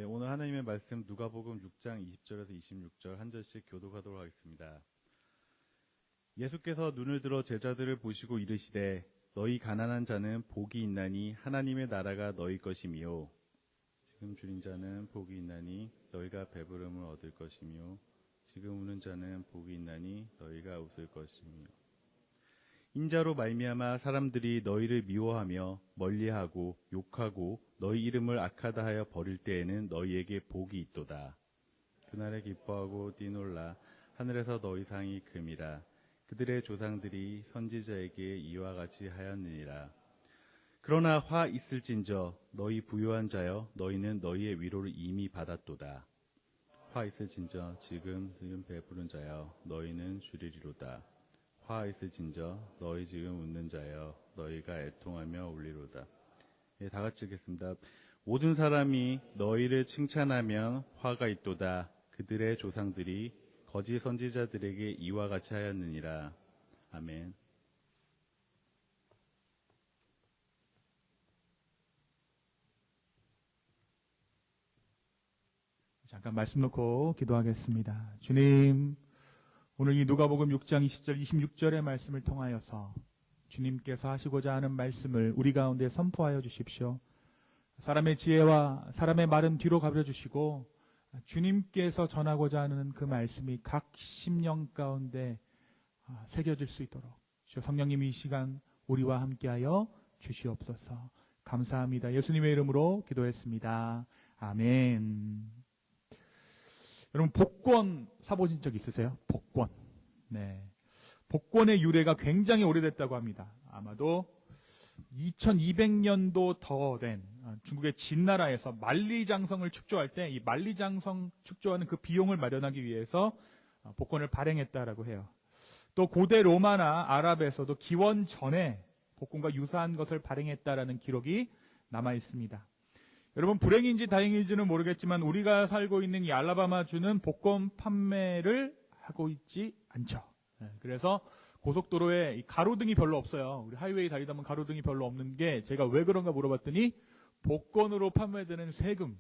네, 오늘 하나님의 말씀 누가복음 6장 20절에서 26절 한 절씩 교독하도록 하겠습니다. 예수께서 눈을 들어 제자들을 보시고 이르시되 너희 가난한 자는 복이 있나니 하나님의 나라가 너희 것이미요. 지금 줄인 자는 복이 있나니 너희가 배부름을 얻을 것이며 지금 우는 자는 복이 있나니 너희가 웃을 것이며 인자로 말미암아 사람들이 너희를 미워하며 멀리하고 욕하고 너희 이름을 악하다 하여 버릴 때에는 너희에게 복이 있도다. 그날에 기뻐하고 뛰놀라 하늘에서 너희 상이 큼이라. 그들의 조상들이 선지자에게 이와 같이 하였느니라. 그러나 화 있을진저 너희 부유한 자여 너희는 너희의 위로를 이미 받았도다. 화 있을진저 지금 배부른 자여 너희는 주리리로다. 화 있을진저 너희 지금 웃는 자여 너희가 애통하며 울리로다. 예, 다 같이 읽겠습니다. 모든 사람이 너희를 칭찬하면 화가 있도다. 그들의 조상들이 거짓 선지자들에게 이와 같이 하였느니라. 아멘. 잠깐 말씀 놓고 기도하겠습니다. 주님, 오늘 이 누가복음 6장 20절, 26절의 말씀을 통하여서 주님께서 하시고자 하는 말씀을 우리 가운데 선포하여 주십시오. 사람의 지혜와 사람의 말은 뒤로 가버려주시고 주님께서 전하고자 하는 그 말씀이 각 심령 가운데 새겨질 수 있도록 주여 성령님이 이 시간 우리와 함께하여 주시옵소서. 감사합니다. 예수님의 이름으로 기도했습니다. 아멘. 여러분, 복권 사보신 적 있으세요? 복권. 네. 복권의 유래가 굉장히 오래됐다고 합니다. 아마도 2200년도 더 된 중국의 진나라에서 만리장성을 축조할 때 이 만리장성 축조하는 그 비용을 마련하기 위해서 복권을 발행했다라고 해요. 또 고대 로마나 아랍에서도 기원 전에 복권과 유사한 것을 발행했다라는 기록이 남아 있습니다. 여러분, 불행인지 다행인지는 모르겠지만 우리가 살고 있는 이 알라바마주는 복권 판매를 하고 있지 않죠. 그래서 고속도로에 가로등이 별로 없어요. 우리 하이웨이 다니다 보면 가로등이 별로 없는 게 제가 왜 그런가 물어봤더니 복권으로 판매되는 세금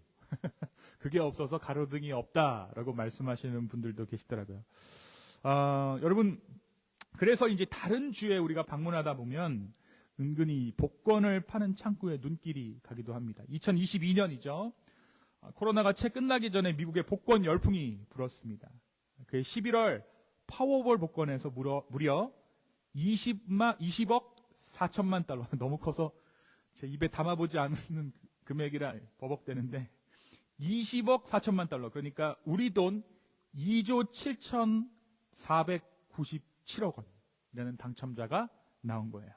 그게 없어서 가로등이 없다라고 말씀하시는 분들도 계시더라고요. 여러분, 그래서 이제 다른 주에 우리가 방문하다 보면 은근히 복권을 파는 창구에 눈길이 가기도 합니다. 2022년이죠. 코로나가 채 끝나기 전에 미국에 복권 열풍이 불었습니다. 그 11월 파워볼 복권에서 무려 20억 4천만 달러. 너무 커서 제 입에 담아보지 않는 금액이라 버벅대는데 20억 4천만 달러. 그러니까 우리 돈 2조 7,497억 원이라는 당첨자가 나온 거예요.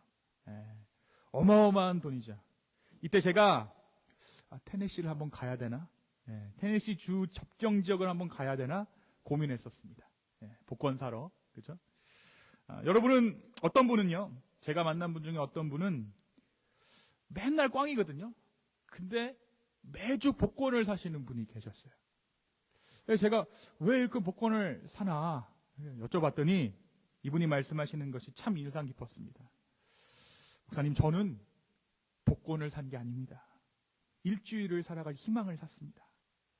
어마어마한 돈이죠. 이때 제가 테네시를 한번 가야 되나? 테네시 주 접경 지역을 한번 가야 되나 고민했었습니다. 복권 사러. 그죠? 여러분은 어떤 분은요? 제가 만난 분 중에 어떤 분은 맨날 꽝이거든요. 근데 매주 복권을 사시는 분이 계셨어요. 그래서 제가 왜 이렇게 복권을 사나 여쭤봤더니 이분이 말씀하시는 것이 참 인상 깊었습니다. 목사님, 저는 복권을 산 게 아닙니다. 일주일을 살아갈 희망을 샀습니다.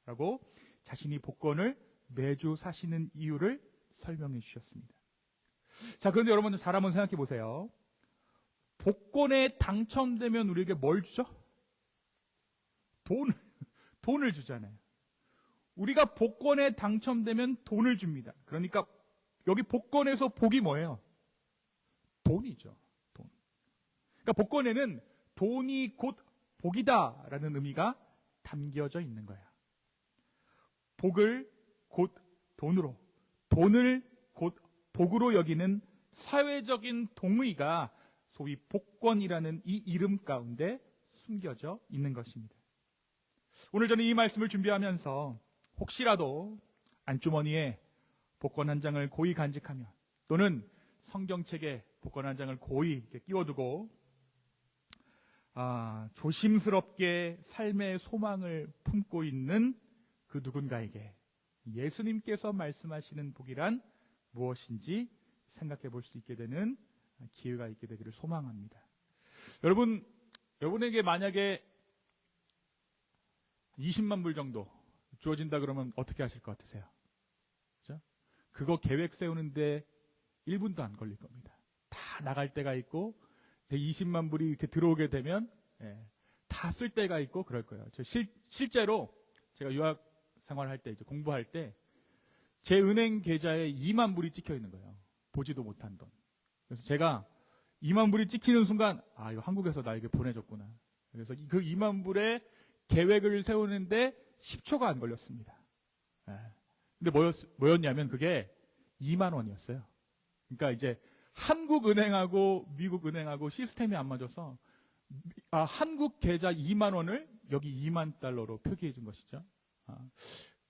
라고 자신이 복권을 매주 사시는 이유를 설명해 주셨습니다. 자, 그런데 여러분 잘 한번 생각해 보세요. 복권에 당첨되면 우리에게 뭘 주죠? 돈을 주잖아요. 우리가 복권에 당첨되면 돈을 줍니다. 그러니까 여기 복권에서 복이 뭐예요? 돈이죠. 그러니까 복권에는 돈이 곧 복이다라는 의미가 담겨져 있는 거야. 복을 곧 돈으로, 돈을 곧 복으로 여기는 사회적인 동의가 소위 복권이라는 이 이름 가운데 숨겨져 있는 것입니다. 오늘 저는 이 말씀을 준비하면서 혹시라도 안주머니에 복권 한 장을 고이 간직하면 또는 성경책에 복권 한 장을 고이 이렇게 끼워두고 조심스럽게 삶의 소망을 품고 있는 그 누군가에게 예수님께서 말씀하시는 복이란 무엇인지 생각해 볼 수 있게 되는 기회가 있게 되기를 소망합니다. 여러분에게 만약에 20만 불 정도 주어진다 그러면 어떻게 하실 것 같으세요? 그죠? 그거 계획 세우는데 1분도 안 걸릴 겁니다. 다 나갈 때가 있고 20만 불이 이렇게 들어오게 되면 다 쓸 때가 있고 그럴 거예요. 실제로 제가 유학 생활할 때 이제 공부할 때 제 은행 계좌에 2만 불이 찍혀 있는 거예요. 보지도 못한 돈. 그래서 제가 2만 불이 찍히는 순간 이거 한국에서 나에게 보내줬구나. 그래서 그 2만 불의 계획을 세우는데 10초가 안 걸렸습니다. 근데 뭐였냐면 그게 2만 원이었어요. 그러니까 이제 한국은행하고 미국은행하고 시스템이 안 맞아서 한국 계좌 2만 원을 여기 2만 달러로 표기해 준 것이죠.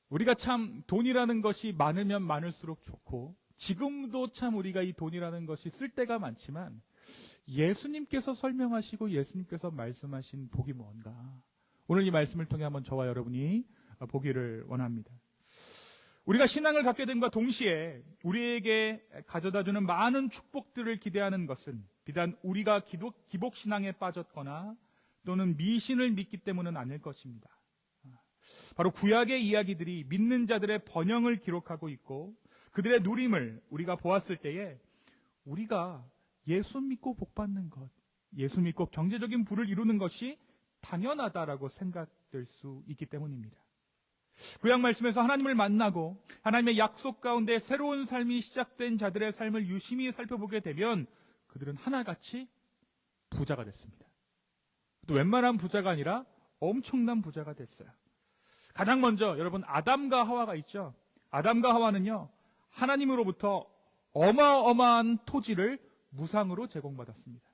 우리가 참 돈이라는 것이 많으면 많을수록 좋고 지금도 참 우리가 이 돈이라는 것이 쓸 때가 많지만 예수님께서 설명하시고 예수님께서 말씀하신 복이 뭔가 오늘 이 말씀을 통해 한번 저와 여러분이 보기를 원합니다. 우리가 신앙을 갖게 됨과 동시에 우리에게 가져다주는 많은 축복들을 기대하는 것은 비단 우리가 기복신앙에 빠졌거나 또는 미신을 믿기 때문은 아닐 것입니다. 바로 구약의 이야기들이 믿는 자들의 번영을 기록하고 있고 그들의 누림을 우리가 보았을 때에 우리가 예수 믿고 복받는 것, 예수 믿고 경제적인 부를 이루는 것이 당연하다라고 생각될 수 있기 때문입니다. 구약 말씀에서 하나님을 만나고 하나님의 약속 가운데 새로운 삶이 시작된 자들의 삶을 유심히 살펴보게 되면 그들은 하나같이 부자가 됐습니다. 또 웬만한 부자가 아니라 엄청난 부자가 됐어요. 가장 먼저 여러분 아담과 하와가 있죠. 아담과 하와는요 하나님으로부터 어마어마한 토지를 무상으로 제공받았습니다.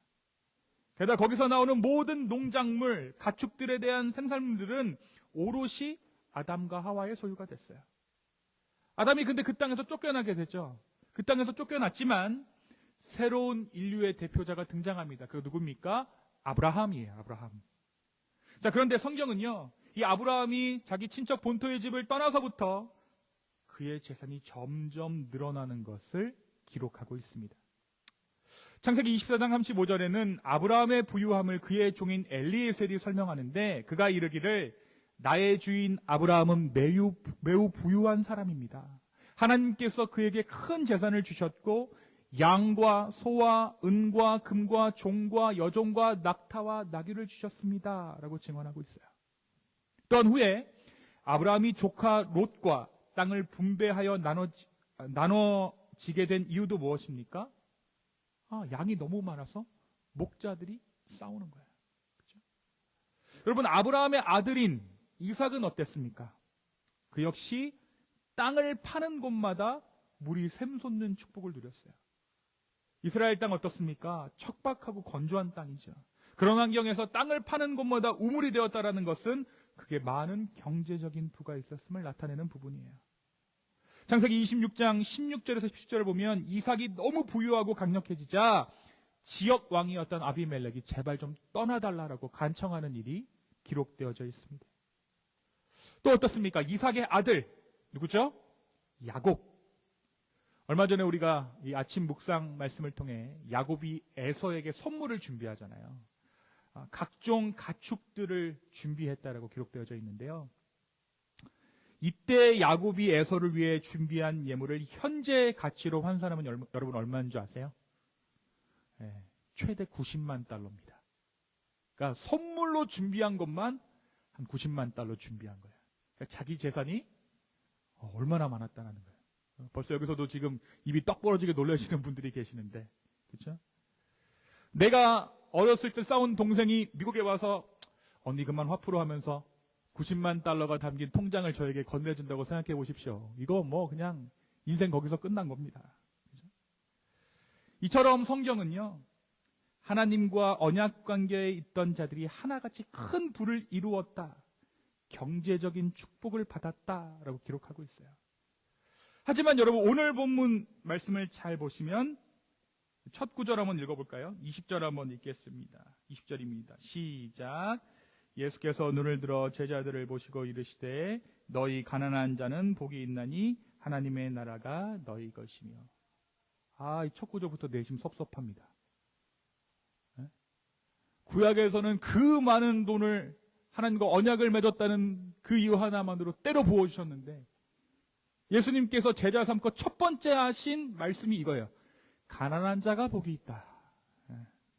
게다가 거기서 나오는 모든 농작물, 가축들에 대한 생산물들은 오롯이 아담과 하와의 소유가 됐어요. 아담이 근데 그 땅에서 쫓겨나게 되죠. 그 땅에서 쫓겨났지만 새로운 인류의 대표자가 등장합니다. 그 누굽니까? 아브라함이에요. 아브라함. 자, 그런데 성경은요 이 아브라함이 자기 친척 본토의 집을 떠나서부터 그의 재산이 점점 늘어나는 것을 기록하고 있습니다. 창세기 24장 35절에는 아브라함의 부유함을 그의 종인 엘리에셀이 설명하는데 그가 이르기를 나의 주인 아브라함은 매우 부유한 사람입니다. 하나님께서 그에게 큰 재산을 주셨고 양과 소와 은과 금과 종과 여종과 낙타와 나귀를 주셨습니다. 라고 증언하고 있어요. 또한 후에 아브라함이 조카 롯과 땅을 분배하여 나눠지게 된 이유도 무엇입니까? 양이 너무 많아서 목자들이 싸우는 거예요. 그렇죠? 여러분 아브라함의 아들인 이삭은 어땠습니까? 그 역시 땅을 파는 곳마다 물이 샘솟는 축복을 누렸어요. 이스라엘 땅 어떻습니까? 척박하고 건조한 땅이죠. 그런 환경에서 땅을 파는 곳마다 우물이 되었다라는 것은 그게 많은 경제적인 부가 있었음을 나타내는 부분이에요. 창세기 26장 16절에서 17절을 보면 이삭이 너무 부유하고 강력해지자 지역 왕이었던 아비멜렉이 제발 좀 떠나달라고 간청하는 일이 기록되어져 있습니다. 또 어떻습니까? 이삭의 아들 누구죠? 야곱. 얼마 전에 우리가 이 아침 묵상 말씀을 통해 야곱이 에서에게 선물을 준비하잖아요. 각종 가축들을 준비했다라고 기록되어져 있는데요. 이때 야곱이 에서를 위해 준비한 예물을 현재 가치로 환산하면 여러분 얼마인 줄 아세요? 최대 90만 달러입니다. 그러니까 선물로 준비한 것만 한 90만 달러 준비한 거예요. 그러니까 자기 재산이 얼마나 많았다는 거예요. 벌써 여기서도 지금 입이 떡 벌어지게 놀라시는 분들이 계시는데, 그렇죠? 내가 어렸을 때 싸운 동생이 미국에 와서 언니 그만 화풀어 하면서 90만 달러가 담긴 통장을 저에게 건네준다고 생각해 보십시오. 이거 뭐 그냥 인생 거기서 끝난 겁니다. 그렇죠? 이처럼 성경은요, 하나님과 언약 관계에 있던 자들이 하나같이 큰 부를 이루었다, 경제적인 축복을 받았다라고 기록하고 있어요. 하지만 여러분 오늘 본문 말씀을 잘 보시면 첫 구절 한번 읽어볼까요? 20절 한번 읽겠습니다. 20절입니다. 시작. 예수께서 눈을 들어 제자들을 보시고 이르시되 너희 가난한 자는 복이 있나니 하나님의 나라가 너희 것이며. 이 첫 구절부터 내심 섭섭합니다. 구약에서는 그 많은 돈을 하나님과 언약을 맺었다는 그 이유 하나만으로 때려 부어주셨는데 예수님께서 제자 삼고 첫 번째 하신 말씀이 이거예요. 가난한 자가 복이 있다.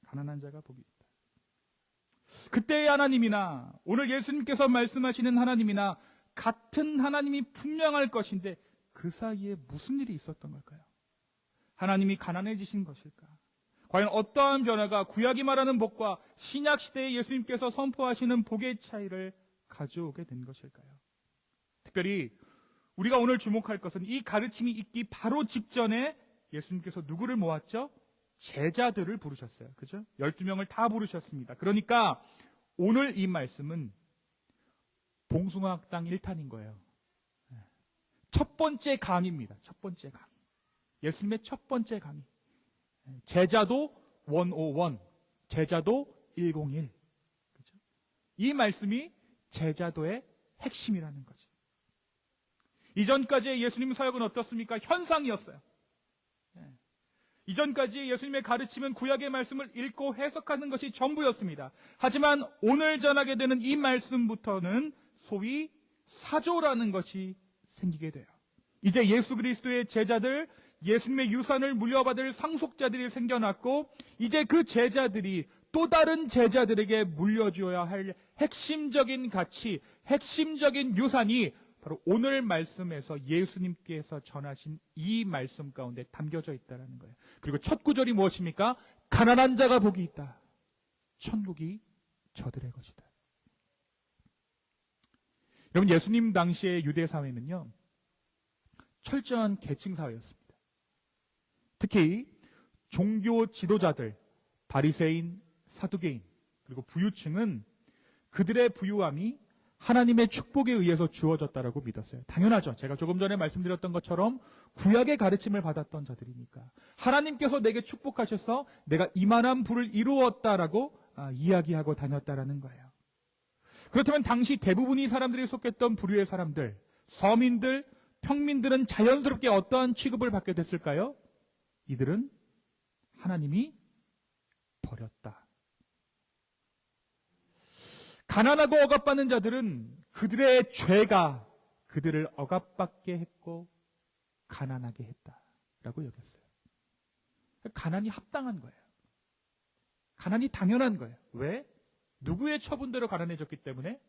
가난한 자가 복이 있다. 그때의 하나님이나 오늘 예수님께서 말씀하시는 하나님이나 같은 하나님이 분명할 것인데 그 사이에 무슨 일이 있었던 걸까요? 하나님이 가난해지신 것일까? 과연 어떠한 변화가 구약이 말하는 복과 신약 시대에 예수님께서 선포하시는 복의 차이를 가져오게 된 것일까요? 특별히 우리가 오늘 주목할 것은 이 가르침이 있기 바로 직전에 예수님께서 누구를 모았죠? 제자들을 부르셨어요. 그죠? 12명을 다 부르셨습니다. 그러니까 오늘 이 말씀은 봉숭아학당 1탄인 거예요. 첫 번째 강의입니다. 첫 번째 강의. 예수님의 첫 번째 강의. 제자도 101, 제자도 101. 그죠? 이 말씀이 제자도의 핵심이라는 거죠. 이전까지의 예수님 사역은 어떻습니까? 현상이었어요. 이전까지 예수님의 가르침은 구약의 말씀을 읽고 해석하는 것이 전부였습니다. 하지만 오늘 전하게 되는 이 말씀부터는 소위 사조라는 것이 생기게 돼요. 이제 예수 그리스도의 제자들, 예수님의 유산을 물려받을 상속자들이 생겨났고 이제 그 제자들이 또 다른 제자들에게 물려주어야 할 핵심적인 가치, 핵심적인 유산이 바로 오늘 말씀에서 예수님께서 전하신 이 말씀 가운데 담겨져 있다는 거예요. 그리고 첫 구절이 무엇입니까? 가난한 자가 복이 있다. 천국이 저들의 것이다. 여러분, 예수님 당시의 유대 사회는요, 철저한 계층 사회였습니다. 특히 종교 지도자들, 바리새인, 사두개인, 그리고 부유층은 그들의 부유함이 하나님의 축복에 의해서 주어졌다라고 믿었어요. 당연하죠. 제가 조금 전에 말씀드렸던 것처럼 구약의 가르침을 받았던 자들이니까 하나님께서 내게 축복하셔서 내가 이만한 부를 이루었다라고 이야기하고 다녔다라는 거예요. 그렇다면 당시 대부분의 사람들이 속했던 부류의 사람들, 서민들, 평민들은 자연스럽게 어떠한 취급을 받게 됐을까요? 이들은 하나님이 버렸다. 가난하고 억압받는 자들은 그들의 죄가 그들을 억압받게 했고 가난하게 했다라고 여겼어요. 가난이 합당한 거예요. 가난이 당연한 거예요. 왜? 누구의 처분대로 가난해졌기 때문에?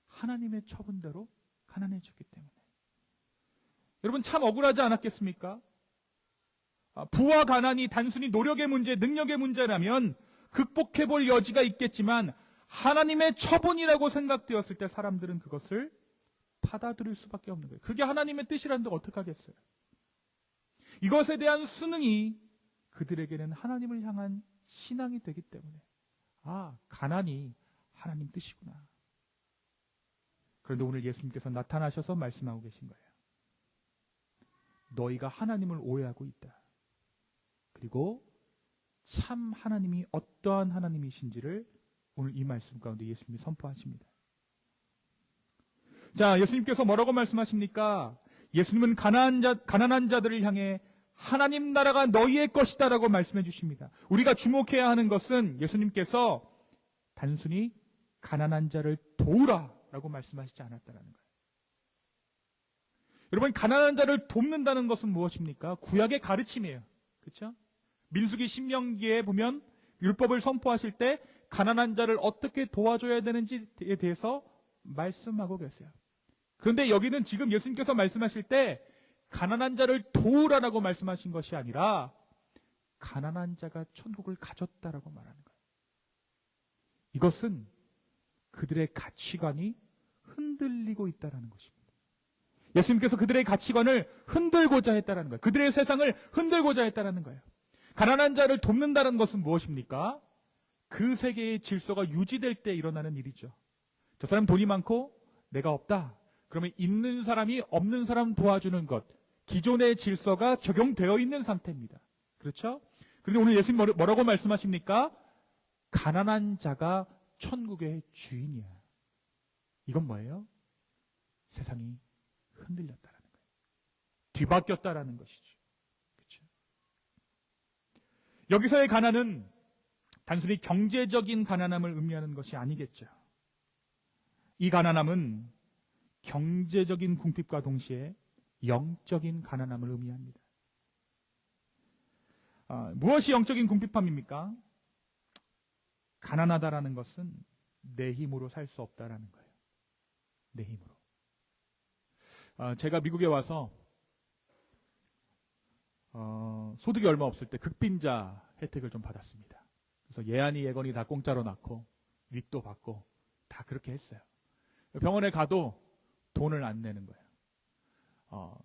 하나님의 처분대로 가난해졌기 때문에. 여러분 참 억울하지 않았겠습니까? 부와 가난이 단순히 노력의 문제, 능력의 문제라면 극복해볼 여지가 있겠지만 하나님의 처분이라고 생각되었을 때 사람들은 그것을 받아들일 수밖에 없는 거예요. 그게 하나님의 뜻이라는데 어떡하겠어요? 이것에 대한 순응이 그들에게는 하나님을 향한 신앙이 되기 때문에 가난이 하나님 뜻이구나. 그런데 오늘 예수님께서 나타나셔서 말씀하고 계신 거예요. 너희가 하나님을 오해하고 있다. 그리고 참 하나님이 어떠한 하나님이신지를 오늘 이 말씀 가운데 예수님이 선포하십니다. 자, 예수님께서 뭐라고 말씀하십니까? 예수님은 가난한 자들을 향해 하나님 나라가 너희의 것이다 라고 말씀해 주십니다. 우리가 주목해야 하는 것은 예수님께서 단순히 가난한 자를 도우라 라고 말씀하시지 않았다는 거예요. 여러분, 가난한 자를 돕는다는 것은 무엇입니까? 구약의 가르침이에요. 그렇죠? 민수기 신명기에 보면 율법을 선포하실 때 가난한 자를 어떻게 도와줘야 되는지에 대해서 말씀하고 계세요. 그런데 여기는 지금 예수님께서 말씀하실 때 가난한 자를 도우라라고 말씀하신 것이 아니라 가난한 자가 천국을 가졌다라고 말하는 거예요. 이것은 그들의 가치관이 흔들리고 있다는 것입니다. 예수님께서 그들의 가치관을 흔들고자 했다는 거예요. 그들의 세상을 흔들고자 했다는 거예요. 가난한 자를 돕는다는 것은 무엇입니까? 그 세계의 질서가 유지될 때 일어나는 일이죠. 저 사람 돈이 많고 내가 없다. 그러면 있는 사람이 없는 사람 도와주는 것. 기존의 질서가 적용되어 있는 상태입니다. 그렇죠? 그런데 오늘 예수님 뭐라고 말씀하십니까? 가난한 자가 천국의 주인이야. 이건 뭐예요? 세상이 흔들렸다라는 거예요. 뒤바뀌었다라는 것이죠. 그렇죠? 여기서의 가난은 단순히 경제적인 가난함을 의미하는 것이 아니겠죠. 이 가난함은 경제적인 궁핍과 동시에 영적인 가난함을 의미합니다. 무엇이 영적인 궁핍함입니까? 가난하다라는 것은 내 힘으로 살 수 없다라는 거예요. 내 힘으로. 제가 미국에 와서 소득이 얼마 없을 때 극빈자 혜택을 좀 받았습니다. 그래서 예안이 예건이 다 공짜로 낳고 윗도 받고 다 그렇게 했어요. 병원에 가도 돈을 안 내는 거예요.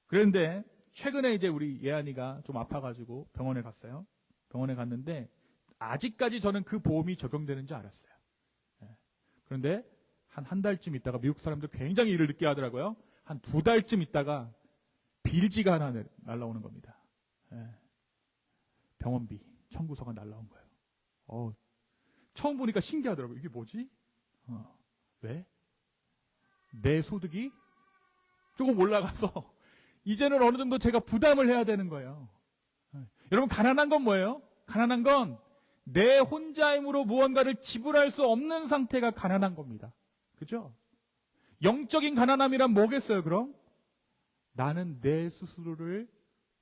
그런데 최근에 이제 우리 예안이가 좀 아파가지고 병원에 갔어요. 병원에 갔는데 아직까지 저는 그 보험이 적용되는지 알았어요. 그런데 한 달쯤 있다가 미국 사람들 굉장히 일을 늦게 하더라고요. 한 2달쯤 있다가 빌지가 하나 날라오는 겁니다. 병원비, 청구서가 날라온 거예요. 처음 보니까 신기하더라고요. 이게 뭐지? 왜? 내 소득이 조금 올라가서 이제는 어느 정도 제가 부담을 해야 되는 거예요. 여러분, 가난한 건 뭐예요? 가난한 건 내 혼자 힘으로 무언가를 지불할 수 없는 상태가 가난한 겁니다. 그죠? 영적인 가난함이란 뭐겠어요, 그럼? 나는 내 스스로를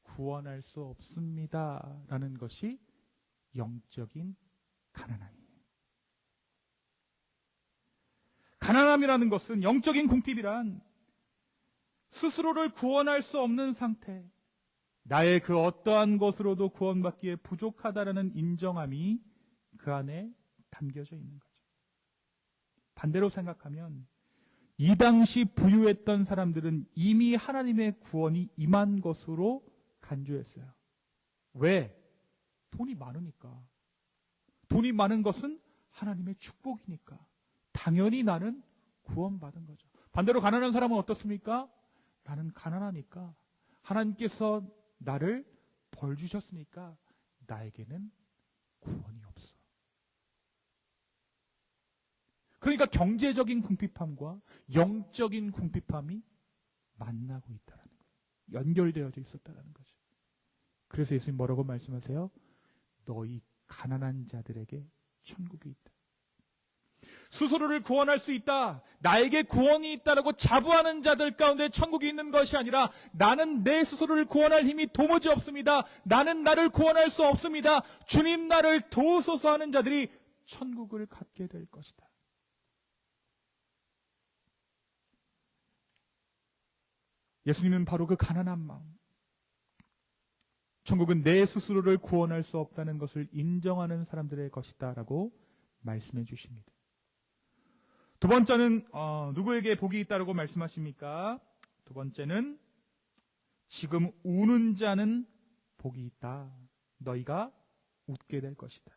구원할 수 없습니다. 라는 것이 영적인 가난함이에요. 가난함이라는 것은, 영적인 궁핍이란 스스로를 구원할 수 없는 상태, 나의 그 어떠한 것으로도 구원받기에 부족하다라는 인정함이 그 안에 담겨져 있는 거죠. 반대로 생각하면 이 당시 부유했던 사람들은 이미 하나님의 구원이 임한 것으로 간주했어요. 왜? 돈이 많으니까. 돈이 많은 것은 하나님의 축복이니까. 당연히 나는 구원받은 거죠. 반대로 가난한 사람은 어떻습니까? 나는 가난하니까 하나님께서 나를 벌 주셨으니까 나에게는 구원이 없어. 그러니까 경제적인 궁핍함과 영적인 궁핍함이 만나고 있다는 거예요. 연결되어져 있었다는 거죠. 그래서 예수님 뭐라고 말씀하세요? 너희 가난한 자들에게 천국이 있다. 스스로를 구원할 수 있다, 나에게 구원이 있다라고 자부하는 자들 가운데 천국이 있는 것이 아니라, 나는 내 스스로를 구원할 힘이 도무지 없습니다, 나는 나를 구원할 수 없습니다, 주님 나를 도우소서 하는 자들이 천국을 갖게 될 것이다. 예수님은 바로 그 가난한 마음, 천국은 내 스스로를 구원할 수 없다는 것을 인정하는 사람들의 것이다 라고 말씀해 주십니다. 두 번째는 누구에게 복이 있다고 말씀하십니까? 두 번째는 지금 우는 자는 복이 있다. 너희가 웃게 될 것이다.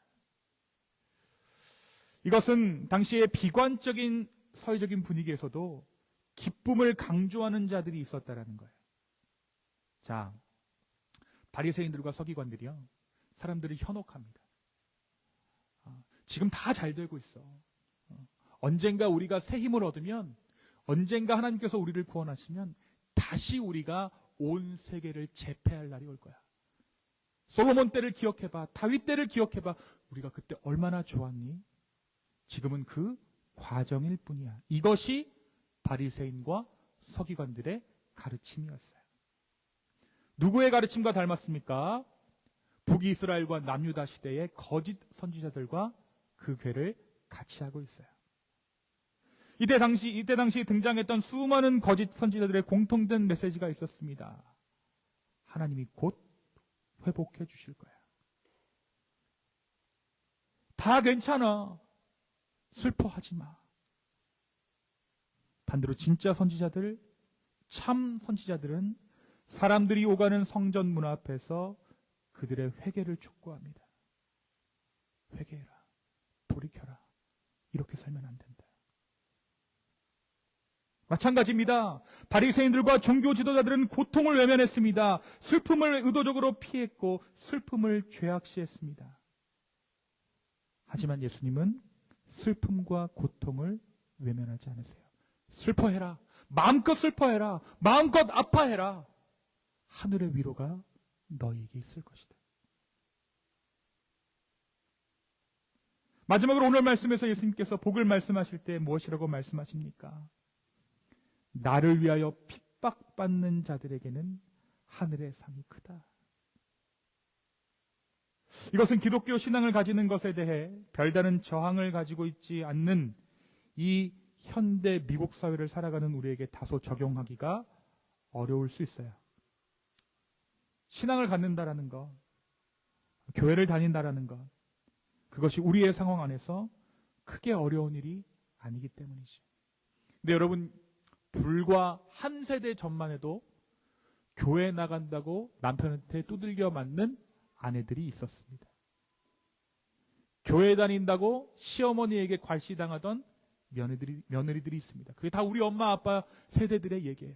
이것은 당시의 비관적인 사회적인 분위기에서도 기쁨을 강조하는 자들이 있었다라는 거예요. 자, 바리새인들과 서기관들이요, 사람들을 현혹합니다. 지금 다 잘 되고 있어. 언젠가 우리가 새 힘을 얻으면, 언젠가 하나님께서 우리를 구원하시면 다시 우리가 온 세계를 제패할 날이 올 거야. 솔로몬 때를 기억해봐, 다윗 때를 기억해봐. 우리가 그때 얼마나 좋았니? 지금은 그 과정일 뿐이야. 이것이 바리새인과 서기관들의 가르침이었어요. 누구의 가르침과 닮았습니까? 북이스라엘과 남유다 시대의 거짓 선지자들과 그 괴를 같이 하고 있어요. 이때 당시 등장했던 수많은 거짓 선지자들의 공통된 메시지가 있었습니다. 하나님이 곧 회복해 주실 거야. 다 괜찮아. 슬퍼하지 마. 반대로 진짜 선지자들, 참 선지자들은 사람들이 오가는 성전 문 앞에서 그들의 회개를 촉구합니다. 회개해라. 돌이켜라. 이렇게 살면 안 된다. 마찬가지입니다. 바리새인들과 종교 지도자들은 고통을 외면했습니다. 슬픔을 의도적으로 피했고 슬픔을 죄악시했습니다. 하지만 예수님은 슬픔과 고통을 외면하지 않으세요. 슬퍼해라. 마음껏 슬퍼해라. 마음껏 아파해라. 하늘의 위로가 너희에게 있을 것이다. 마지막으로 오늘 말씀에서 예수님께서 복을 말씀하실 때 무엇이라고 말씀하십니까? 나를 위하여 핍박받는 자들에게는 하늘의 상이 크다. 이것은 기독교 신앙을 가지는 것에 대해 별다른 저항을 가지고 있지 않는 이 현대 미국 사회를 살아가는 우리에게 다소 적용하기가 어려울 수 있어요. 신앙을 갖는다라는 것, 교회를 다닌다라는 것, 그것이 우리의 상황 안에서 크게 어려운 일이 아니기 때문이지. 근데 여러분, 불과 한 세대 전만 해도 교회 나간다고 남편한테 두들겨 맞는 아내들이 있었습니다. 교회 다닌다고 시어머니에게 괄시당하던 며느리들이 있습니다. 그게 다 우리 엄마 아빠 세대들의 얘기예요.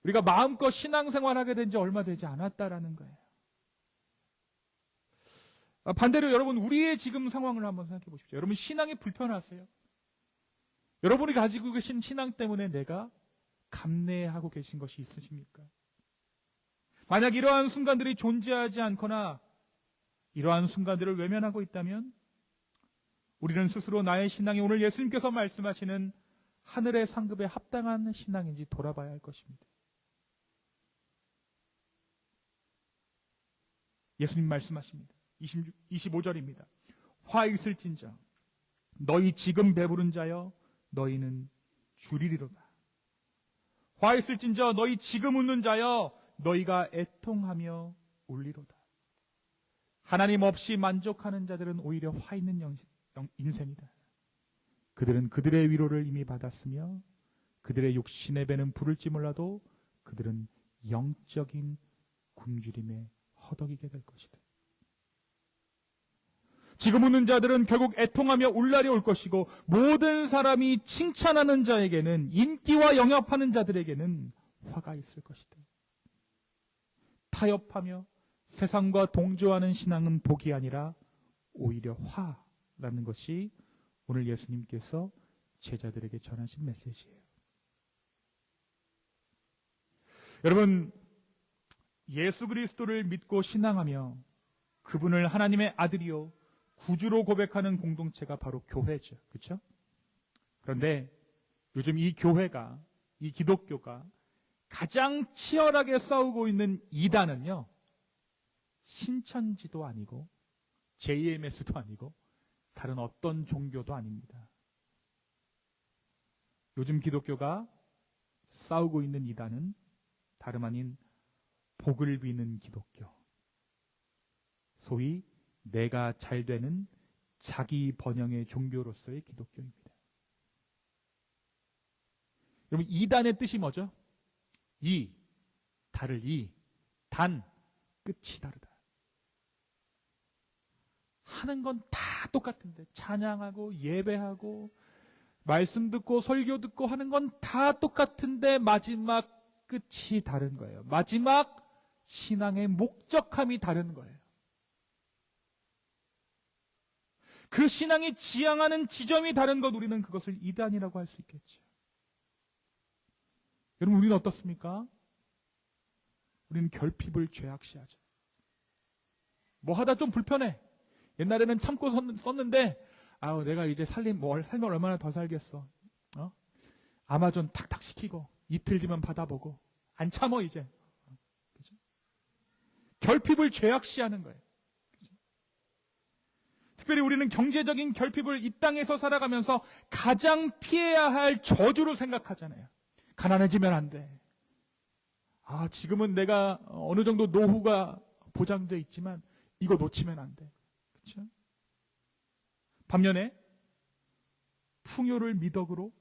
우리가 마음껏 신앙생활하게 된 지 얼마 되지 않았다라는 거예요. 반대로 여러분, 우리의 지금 상황을 한번 생각해 보십시오. 여러분, 신앙이 불편하세요? 여러분이 가지고 계신 신앙 때문에 내가 감내하고 계신 것이 있으십니까? 만약 이러한 순간들이 존재하지 않거나 이러한 순간들을 외면하고 있다면 우리는 스스로 나의 신앙이 오늘 예수님께서 말씀하시는 하늘의 상급에 합당한 신앙인지 돌아봐야 할 것입니다. 예수님 말씀하십니다. 25절입니다. 화 있을진저 너희 지금 배부른 자여 너희는 줄이리로다. 화 있을진저 너희 지금 웃는 자여 너희가 애통하며 울리로다. 하나님 없이 만족하는 자들은 오히려 화 있는 인생이다. 그들은 그들의 위로를 이미 받았으며 그들의 육신의 배는 부를지 몰라도 그들은 영적인 굶주림에 허덕이게 될 것이다. 지금 웃는 자들은 결국 애통하며 울 날이 올 것이고 모든 사람이 칭찬하는 자에게는, 인기와 영합하는 자들에게는 화가 있을 것이다. 타협하며 세상과 동조하는 신앙은 복이 아니라 오히려 화라는 것이 오늘 예수님께서 제자들에게 전하신 메시지예요. 여러분, 예수 그리스도를 믿고 신앙하며 그분을 하나님의 아들이요 구주로 고백하는 공동체가 바로 교회죠. 그렇죠? 그런데 요즘 이 교회가, 이 기독교가 가장 치열하게 싸우고 있는 이단은요, 신천지도 아니고 JMS도 아니고 다른 어떤 종교도 아닙니다. 요즘 기독교가 싸우고 있는 이단은 다름 아닌 복을 비는 기독교, 소위 내가 잘 되는 자기 번영의 종교로서의 기독교입니다. 여러분, 이단의 뜻이 뭐죠? 다를 단, 끝이 다르다. 하는 건 다 똑같은데, 찬양하고 예배하고 말씀 듣고 설교 듣고 하는 건 다 똑같은데 마지막 끝이 다른 거예요. 마지막 신앙의 목적함이 다른 거예요. 그 신앙이 지향하는 지점이 다른 것, 우리는 그것을 이단이라고 할 수 있겠죠. 여러분, 우리는 어떻습니까? 우리는 결핍을 죄악시하죠. 뭐 하다 좀 불편해. 옛날에는 참고 썼는데, 내가 이제 살면 얼마나 더 살겠어. 아마존 탁탁 시키고 이틀 뒤면 받아보고 안 참어 이제. 그죠? 결핍을 죄악시하는 거예요. 그죠? 특별히 우리는 경제적인 결핍을 이 땅에서 살아가면서 가장 피해야 할 저주로 생각하잖아요. 가난해지면 안 돼. 지금은 내가 어느 정도 노후가 보장돼 있지만 이거 놓치면 안 돼. 그렇죠? 반면에 풍요를 미덕으로,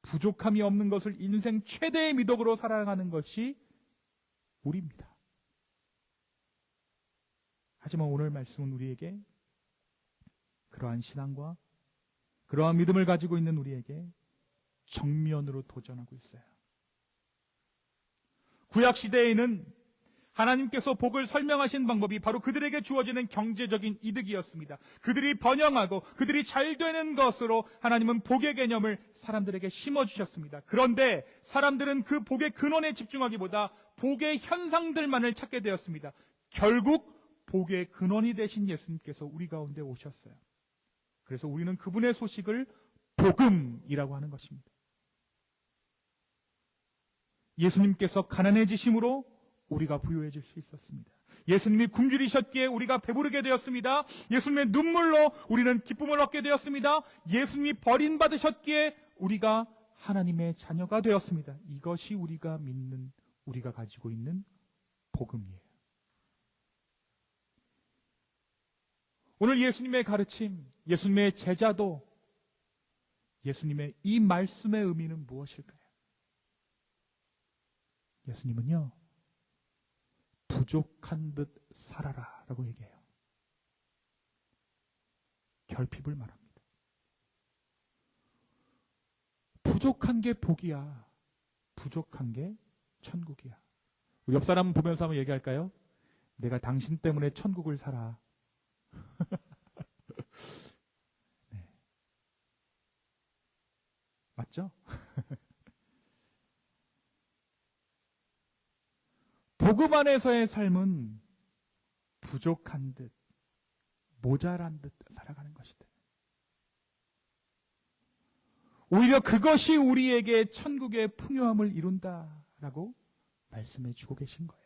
부족함이 없는 것을 인생 최대의 미덕으로 살아가는 것이 우리입니다. 하지만 오늘 말씀은 우리에게 그러한 신앙과 그러한 믿음을 가지고 있는 우리에게 정면으로 도전하고 있어요. 구약 시대에는 하나님께서 복을 설명하신 방법이 바로 그들에게 주어지는 경제적인 이득이었습니다. 그들이 번영하고 그들이 잘 되는 것으로 하나님은 복의 개념을 사람들에게 심어주셨습니다. 그런데 사람들은 그 복의 근원에 집중하기보다 복의 현상들만을 찾게 되었습니다. 결국 복의 근원이 되신 예수님께서 우리 가운데 오셨어요. 그래서 우리는 그분의 소식을 복음이라고 하는 것입니다. 예수님께서 가난해지심으로 우리가 부유해질 수 있었습니다. 예수님이 굶주리셨기에 우리가 배부르게 되었습니다. 예수님의 눈물로 우리는 기쁨을 얻게 되었습니다. 예수님이 버림받으셨기에 우리가 하나님의 자녀가 되었습니다. 이것이 우리가 믿는, 우리가 가지고 있는 복음이에요. 오늘 예수님의 가르침, 예수님의 제자도 예수님의 이 말씀의 의미는 무엇일까요? 예수님은요, 부족한 듯 살아라 라고 얘기해요. 결핍을 말합니다. 부족한 게 복이야. 부족한 게 천국이야. 우리 옆 사람 보면서 한번 얘기할까요? 내가 당신 때문에 천국을 살아. 네. 맞죠? 복음 안에서의 삶은 부족한 듯, 모자란 듯 살아가는 것이다. 오히려 그것이 우리에게 천국의 풍요함을 이룬다라고 말씀해 주고 계신 거예요.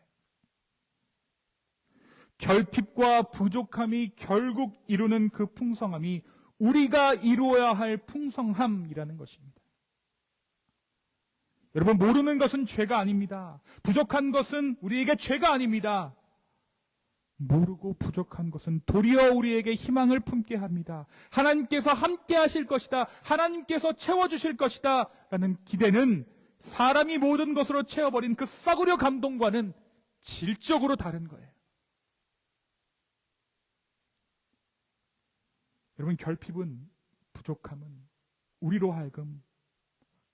결핍과 부족함이 결국 이루는 그 풍성함이 우리가 이루어야 할 풍성함이라는 것입니다. 여러분, 모르는 것은 죄가 아닙니다. 부족한 것은 우리에게 죄가 아닙니다. 모르고 부족한 것은 도리어 우리에게 희망을 품게 합니다. 하나님께서 함께 하실 것이다. 하나님께서 채워주실 것이다. 라는 기대는 사람이 모든 것으로 채워버린 그 싸구려 감동과는 질적으로 다른 거예요. 여러분, 결핍은, 부족함은 우리로 하여금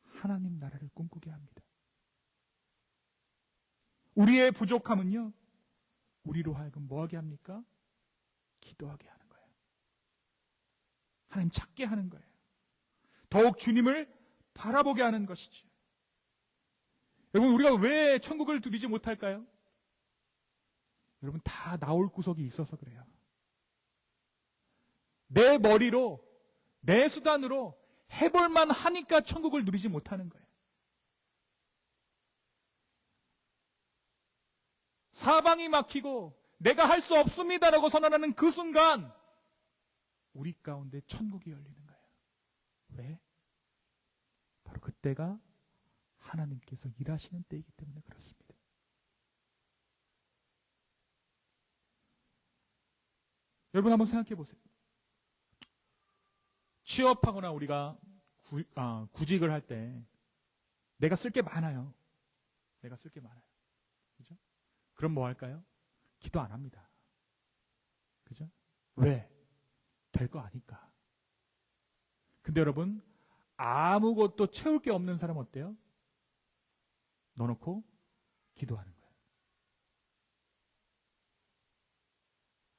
하나님 나라를 꿈꾸게 합니다. 우리의 부족함은요, 우리로 하여금 뭐하게 합니까? 기도하게 하는 거예요. 하나님 찾게 하는 거예요. 더욱 주님을 바라보게 하는 것이죠. 여러분, 우리가 왜 천국을 누리지 못할까요? 여러분, 다 나올 구석이 있어서 그래요. 내 머리로, 내 수단으로 해볼만 하니까 천국을 누리지 못하는 거예요. 사방이 막히고 내가 할 수 없습니다라고 선언하는 그 순간 우리 가운데 천국이 열리는 거예요. 왜? 바로 그때가 하나님께서 일하시는 때이기 때문에 그렇습니다. 여러분, 한번 생각해 보세요. 취업하거나 우리가 구직을 할 때 내가 쓸 게 많아요. 내가 쓸 게 많아요. 그죠? 그럼 뭐 할까요? 기도 안 합니다. 그죠? 왜? 될 거 아니까. 근데 여러분, 아무것도 채울 게 없는 사람 어때요? 넣어놓고 기도하는 거예요.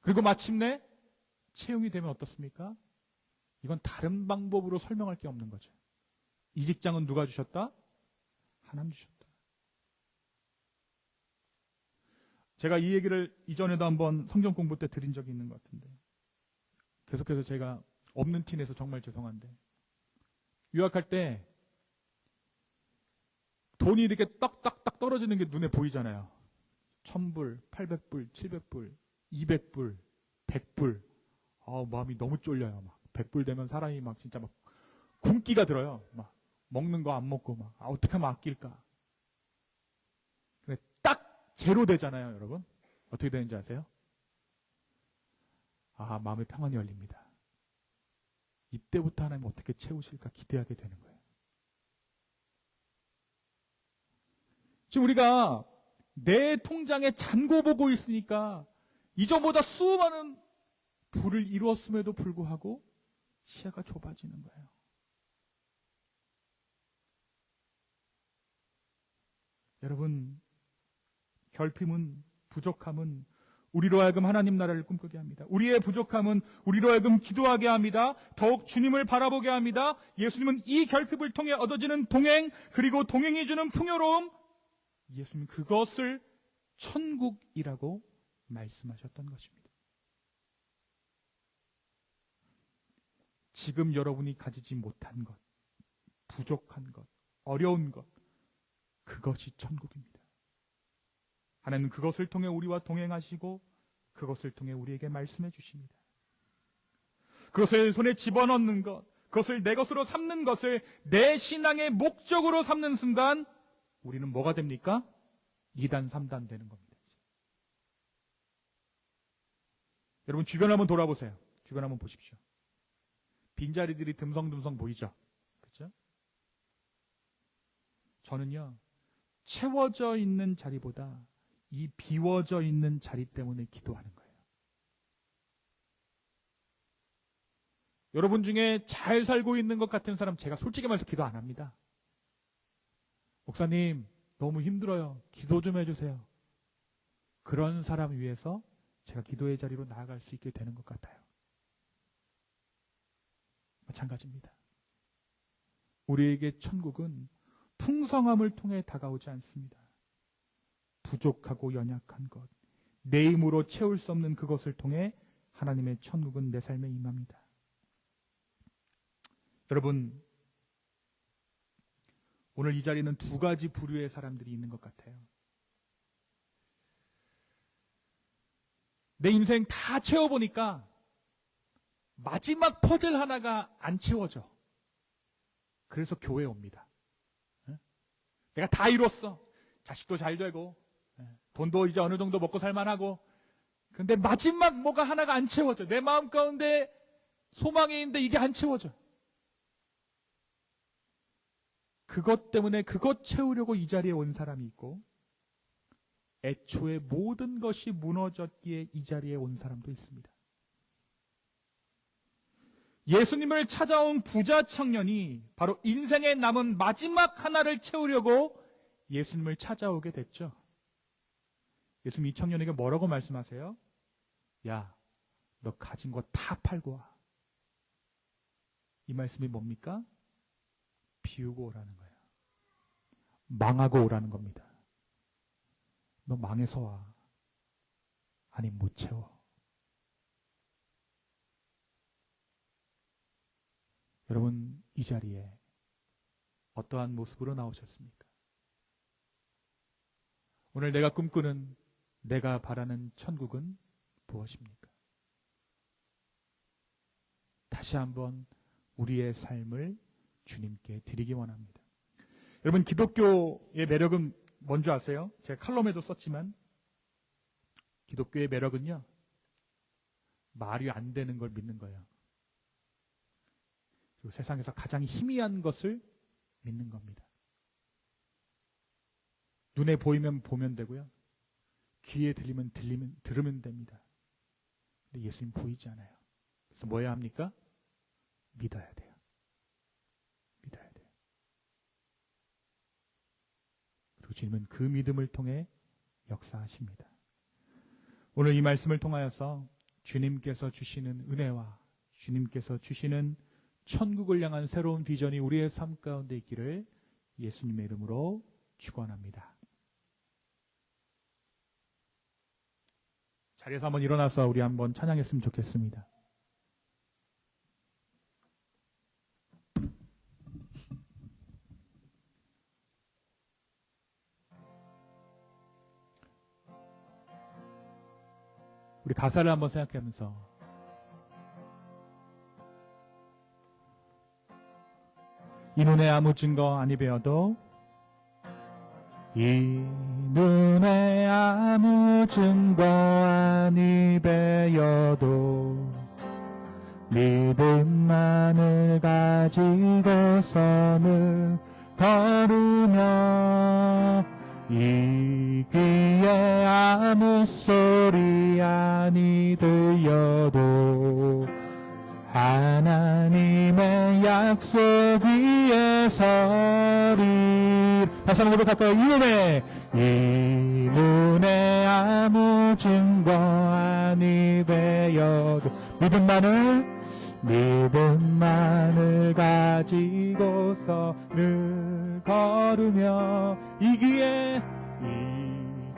그리고 마침내 채용이 되면 어떻습니까? 이건 다른 방법으로 설명할 게 없는 거죠. 이 직장은 누가 주셨다? 하나님 주셨다. 제가 이 얘기를 이전에도 한번 성경 공부 때 드린 적이 있는 것 같은데, 계속해서 제가 없는 티 내서 정말 죄송한데, 유학할 때 돈이 이렇게 딱딱딱 떨어지는 게 눈에 보이잖아요. 1000불, 800불, 700불, 200불, 100불. 마음이 너무 쫄려요. 막 100불 되면 사람이 막 진짜 막 굶기가 들어요. 막 먹는 거 안 먹고 막 어떻게 하면 아낄까. 근데 딱 제로 되잖아요, 여러분. 어떻게 되는지 아세요? 마음의 평안이 열립니다. 이때부터 하나님 어떻게 채우실까 기대하게 되는 거예요. 지금 우리가 내 통장에 잔고 보고 있으니까 이전보다 수많은 부를 이루었음에도 불구하고 시야가 좁아지는 거예요. 여러분, 결핍은, 부족함은 우리로 하여금 하나님 나라를 꿈꾸게 합니다. 우리의 부족함은 우리로 하여금 기도하게 합니다. 더욱 주님을 바라보게 합니다. 예수님은 이 결핍을 통해 얻어지는 동행, 그리고 동행이 주는 풍요로움, 예수님은 그것을 천국이라고 말씀하셨던 것입니다. 지금 여러분이 가지지 못한 것, 부족한 것, 어려운 것, 그것이 천국입니다. 하나님은 그것을 통해 우리와 동행하시고 그것을 통해 우리에게 말씀해 주십니다. 그것을 손에 집어넣는 것, 그것을 내 것으로 삼는 것을 내 신앙의 목적으로 삼는 순간 우리는 뭐가 됩니까? 2단, 3단 되는 겁니다. 여러분 주변 한번 돌아보세요. 주변 한번 보십시오. 빈자리들이 듬성듬성 보이죠? 그렇죠? 저는요, 채워져 있는 자리보다 이 비워져 있는 자리 때문에 기도하는 거예요. 여러분 중에 잘 살고 있는 것 같은 사람 제가 솔직히 말해서 기도 안 합니다. 목사님 너무 힘들어요. 기도 좀 해주세요. 그런 사람 위해서 제가 기도의 자리로 나아갈 수 있게 되는 것 같아요. 마찬가지입니다. 우리에게 천국은 풍성함을 통해 다가오지 않습니다. 부족하고 연약한 것, 내 힘으로 채울 수 없는 그것을 통해 하나님의 천국은 내 삶에 임합니다. 여러분, 오늘 이 자리는 두 가지 부류의 사람들이 있는 것 같아요. 내 인생 다 채워보니까 마지막 퍼즐 하나가 안 채워져. 그래서 교회에 옵니다. 내가 다 이뤘어. 자식도 잘 되고 돈도 이제 어느 정도 먹고 살만하고, 근데 마지막 뭐가 하나가 안 채워져. 내 마음 가운데 소망이 있는데 이게 안 채워져. 그것 때문에 그것 채우려고 이 자리에 온 사람이 있고, 애초에 모든 것이 무너졌기에 이 자리에 온 사람도 있습니다. 예수님을 찾아온 부자 청년이 바로 인생에 남은 마지막 하나를 채우려고 예수님을 찾아오게 됐죠. 예수님 이 청년에게 뭐라고 말씀하세요? 야, 너 가진 거 다 팔고 와. 이 말씀이 뭡니까? 비우고 오라는 거예요. 망하고 오라는 겁니다. 너 망해서 와. 아니 못 채워. 여러분 이 자리에 어떠한 모습으로 나오셨습니까? 오늘 내가 꿈꾸는, 내가 바라는 천국은 무엇입니까? 다시 한번 우리의 삶을 주님께 드리기 원합니다. 여러분 기독교의 매력은 뭔지 아세요? 제가 칼럼에도 썼지만 기독교의 매력은요, 말이 안 되는 걸 믿는 거예요. 그리고 세상에서 가장 희미한 것을 믿는 겁니다. 눈에 보이면 보면 되고요, 귀에 들리면 들으면 됩니다. 근데 예수님 보이지 않아요. 그래서 뭐 해야 합니까? 믿어야 돼요. 믿어야 돼요. 그리고 주님은 그 믿음을 통해 역사하십니다. 오늘 이 말씀을 통하여서 주님께서 주시는 은혜와 주님께서 주시는 천국을 향한 새로운 비전이 우리의 삶 가운데 있기를 예수님의 이름으로 축원합니다. 자리에서 한번 일어나서 우리 한번 찬양했으면 좋겠습니다. 우리 가사를 한번 생각하면서 이 눈에 아무 증거 아니 배어도, 이 눈에 아무 증거 아니 배어도 믿음만을 가지고서는 걸으며, 이 귀에 아무 소리 아니 들려도 하나님의 약속 위에 서리. 다시 한번 고백할까요? 이 눈에 아무 증거 아니 배어도 믿음만을 가지고서 늘 걸으며, 이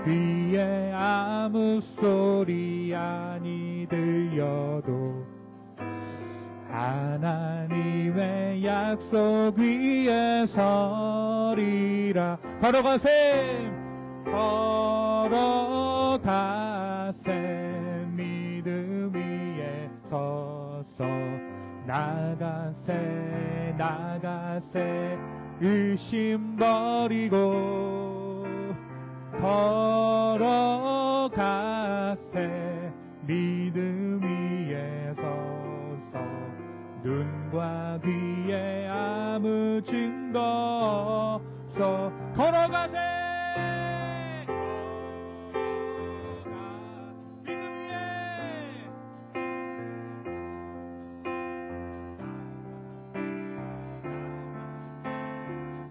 귀에 아무 소리 아니 들려도 하나님의 약속 위에 서리라. 걸어가세 걸어가세 믿음 위에 서서 나가세 나가세 의심 버리고 걸어가세 믿음 위에 서서 눈과 귀에 아무 증거 없어 걸어가세 믿음 위에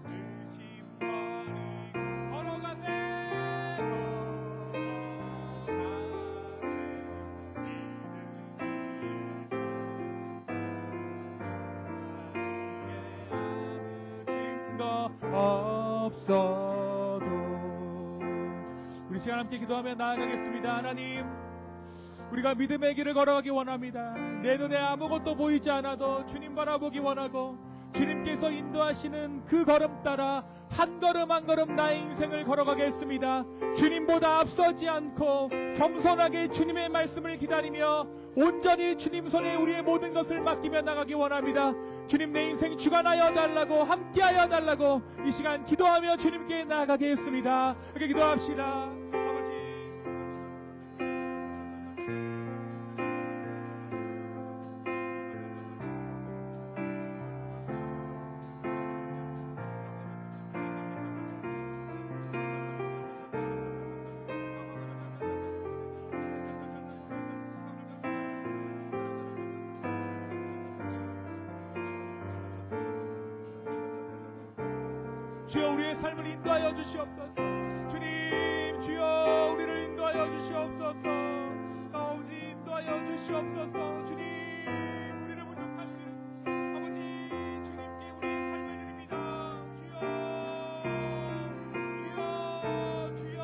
의심 버리고 걸어가세 없어도 우리 시간 함께 기도하며 나아가겠습니다. 하나님, 우리가 믿음의 길을 걸어가기 원합니다. 내 눈에 아무것도 보이지 않아도 주님 바라보기 원하고 주님께서 인도하시는 그 걸음 따라 한 걸음 한 걸음 나의 인생을 걸어가겠습니다. 주님보다 앞서지 않고 겸손하게 주님의 말씀을 기다리며 온전히 주님 손에 우리의 모든 것을 맡기며 나가기 원합니다. 주님, 내 인생 주관하여 달라고, 함께하여 달라고 이 시간 기도하며 주님께 나아가겠습니다. 이렇게 기도합시다. 아버지, 주여 우리의 삶을 인도하여 주시옵소서. 주님, 주여 우리를 인도하여 주시옵소서. 아버지, 인도하여 주시옵소서. 주님, 우리를 부족한 일 아버지 주님께 우리의 삶을 드립니다. 주여 주여 주여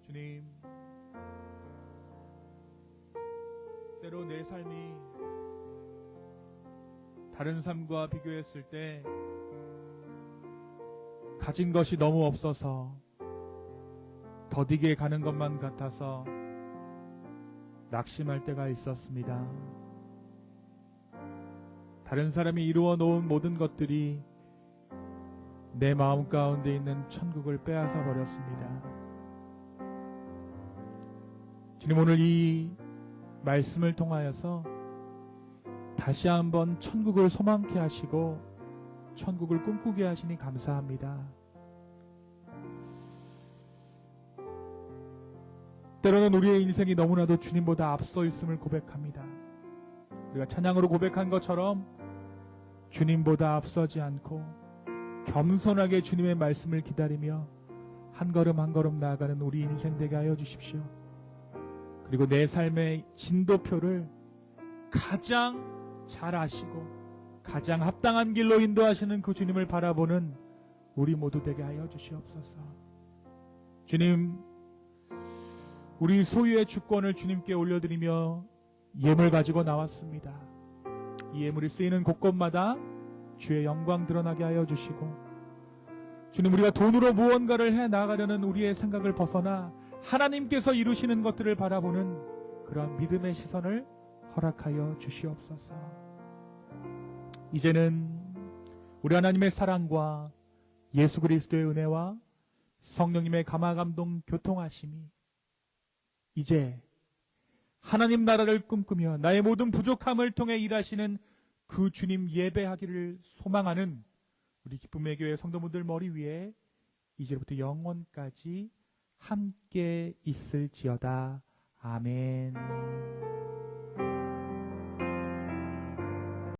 주님, 때로 내 삶이 다른 삶과 비교했을 때 가진 것이 너무 없어서 더디게 가는 것만 같아서 낙심할 때가 있었습니다. 다른 사람이 이루어 놓은 모든 것들이 내 마음 가운데 있는 천국을 빼앗아 버렸습니다. 주님, 오늘 이 말씀을 통하여서 다시 한번 천국을 소망케 하시고 천국을 꿈꾸게 하시니 감사합니다. 때로는 우리의 인생이 너무나도 주님보다 앞서 있음을 고백합니다. 우리가 찬양으로 고백한 것처럼 주님보다 앞서지 않고 겸손하게 주님의 말씀을 기다리며 한 걸음 한 걸음 나아가는 우리 인생 되게 하여 주십시오. 그리고 내 삶의 진도표를 가장 잘 아시고 가장 합당한 길로 인도하시는 그 주님을 바라보는 우리 모두 되게 하여 주시옵소서. 주님, 우리 소유의 주권을 주님께 올려드리며 예물 가지고 나왔습니다. 이 예물이 쓰이는 곳곳마다 주의 영광 드러나게 하여 주시고, 주님, 우리가 돈으로 무언가를 해 나가려는 우리의 생각을 벗어나 하나님께서 이루시는 것들을 바라보는 그런 믿음의 시선을 허락하여 주시옵소서. 이제는 우리 하나님의 사랑과 예수 그리스도의 은혜와 성령님의 감화감동 교통하심이 이제 하나님 나라를 꿈꾸며 나의 모든 부족함을 통해 일하시는 그 주님 예배하기를 소망하는 우리 기쁨의 교회 성도분들 머리 위에 이제부터 영원까지 함께 있을지어다. 아멘.